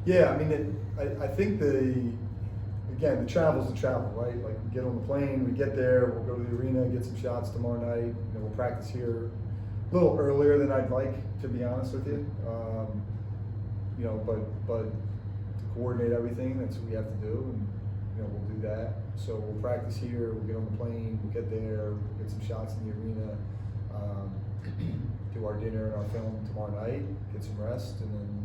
Yeah, I mean, I think again, the travel's the travel, right? Like we get on the plane, we get there, we'll go to the arena, get some shots tomorrow night. We'll practice here a little earlier than I'd like, to be honest with you. But to coordinate everything, that's what we have to do, and we'll do that. So we'll practice here, we'll get on the plane, we'll get there, we'll get some shots in the arena, do our dinner and our film tomorrow night, get some rest, and then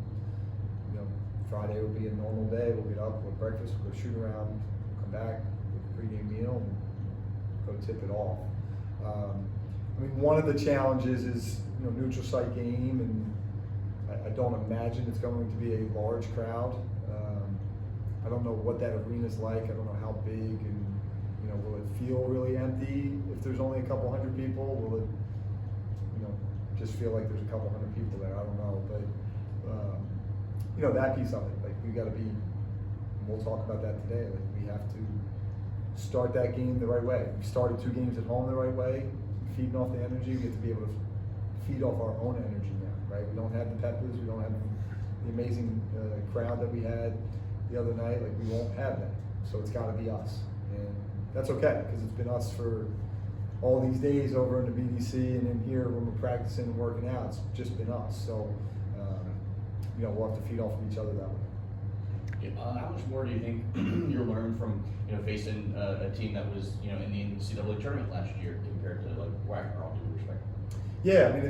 Friday will be a normal day. We'll get up, we'll breakfast, we'll go shoot around, we'll come back with a pregame meal, and go tip it off. I mean, one of the challenges is neutral site game, and I don't imagine it's going to be a large crowd. I don't know what that arena's like. I don't know how big, and will it feel really empty if there's only a couple hundred people? Will it, just feel like there's a couple hundred people there? I don't know, but that piece of it, like we got to be. We'll talk about that today. Like we have to start that game the right way. We started 2 games at home the right way, feeding off the energy. We have to be able to feed off our own energy now, right? We don't have the peppers. We don't have the amazing crowd that we had the other night. Like we won't have that, so it's got to be us, and that's okay because it's been us for all these days over in the BDC, and then here when we're practicing and working out, it's just been us. So we'll have to feed off of each other that way. Yeah, how much more do you think you'll learn from facing a team that was in the NCAA tournament last year compared to like Wagner, all due respect? Yeah, I mean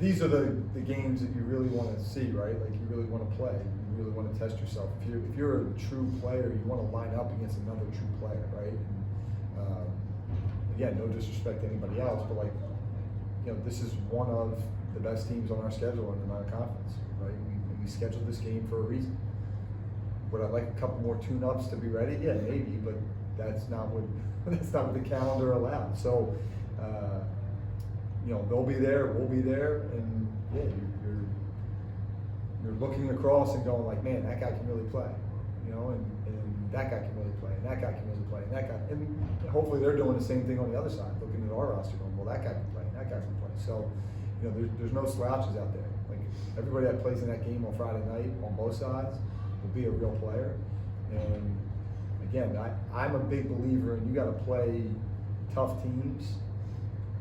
these are the games that you really want to see, right? Like you really want to play, you really want to test yourself. If you're a true player, you want to line up against another true player, right? And, again, no disrespect to anybody else, but like this is one of the best teams on our schedule in the non-conference, right? We scheduled this game for a reason. Would I like a couple more tune-ups to be ready? Yeah, maybe, but that's not what the calendar allows. So, they'll be there, we'll be there, and yeah, you're looking across and going like, man, that guy can really play, and that guy can really play, and that guy can really play, and that guy, and hopefully they're doing the same thing on the other side, looking at our roster, going, well, that guy can play, and that guy can play. So, there's no slouches out there. Like everybody that plays in that game on Friday night on both sides will be a real player. And again, I'm a big believer in you got to play tough teams,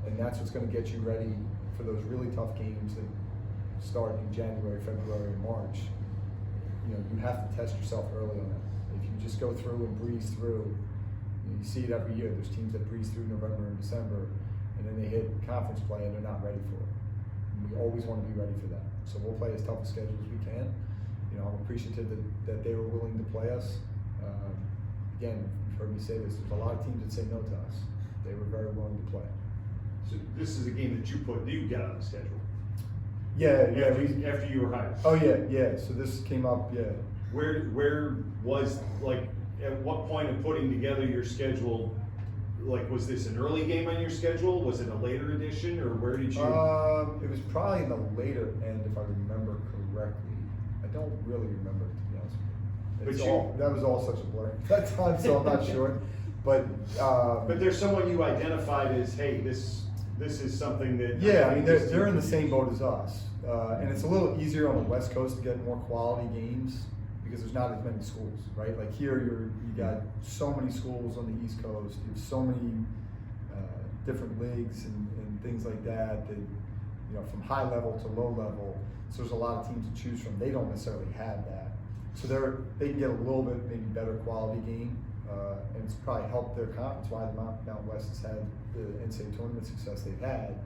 and that's what's going to get you ready for those really tough games that start in January, February, and March. You have to test yourself early on that. If you just go through and breeze through, you see it every year. There's teams that breeze through November and December, and then they hit conference play and they're not ready for it. We always want to be ready for that. So we'll play as tough a schedule as we can. I'm appreciative that they were willing to play us. Again, you've heard me say this, there's a lot of teams that say no to us. They were very willing to play. So this is a game that you got on the schedule? Yeah. After you were hired? Oh yeah. So this came up, yeah. Where was, like, at what point of putting together your schedule, like, was this an early game on your schedule? Was it a later edition, or where did you? It was probably in the later end, if I remember correctly. I don't really remember, to be honest with you. That was all such a blur at that time, so I'm not sure. But there's someone you identified as, hey, this is something that. Yeah, I mean they're in the same boat as us, and it's a little easier on the West Coast to get more quality games because there's not as many schools, right? Like here, you got so many schools on the East Coast. You have so many different leagues and things like that. From high level to low level. So there's a lot of teams to choose from. They don't necessarily have that, so they can get a little bit maybe better quality game, and it's probably helped their conference. Why the Mountain West has had the NCAA tournament success they've had,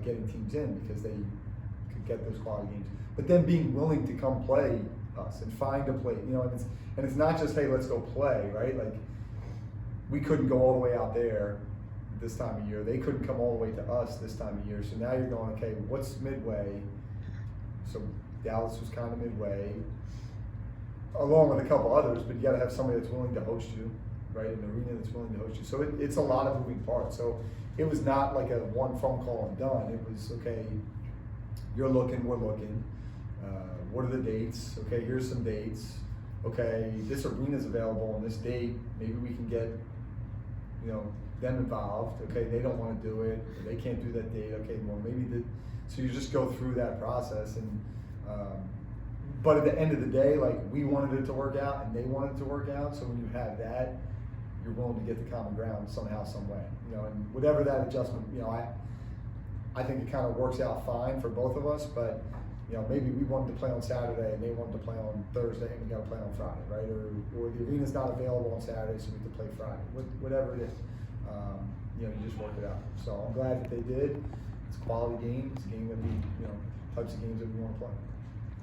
getting teams in because they could get those quality games. But then being willing to come play us and find a play, and it's not just, hey, let's go play, right? Like we couldn't go all the way out there this time of year. They couldn't come all the way to us this time of year. So now you're going, okay, what's midway? So Dallas was kind of midway, along with a couple others, but you got to have somebody that's willing to host you, right? An arena that's willing to host you. So it's a lot of moving parts. So it was not like a one phone call and done. It was, okay, you're looking, we're looking. What are the dates? Okay, here's some dates. Okay, this arena's available on this date. Maybe we can get, them involved. Okay, they don't want to do it. Or they can't do that date. Okay, well maybe so you just go through that process, and but at the end of the day, like, we wanted it to work out and they wanted it to work out. So when you have that, you're willing to get the common ground somehow, some way, you know, and whatever that adjustment, you know, I think it kind of works out fine for both of us, but, you know, maybe we wanted to play on Saturday and they wanted to play on Thursday and we got to play on Friday, right? Or the arena's not available on Saturday, so we have to play Friday, whatever it is. You know, you just work it out. So I'm glad that they did. It's a quality game. It's a game that we, you know, types of games that we want to play.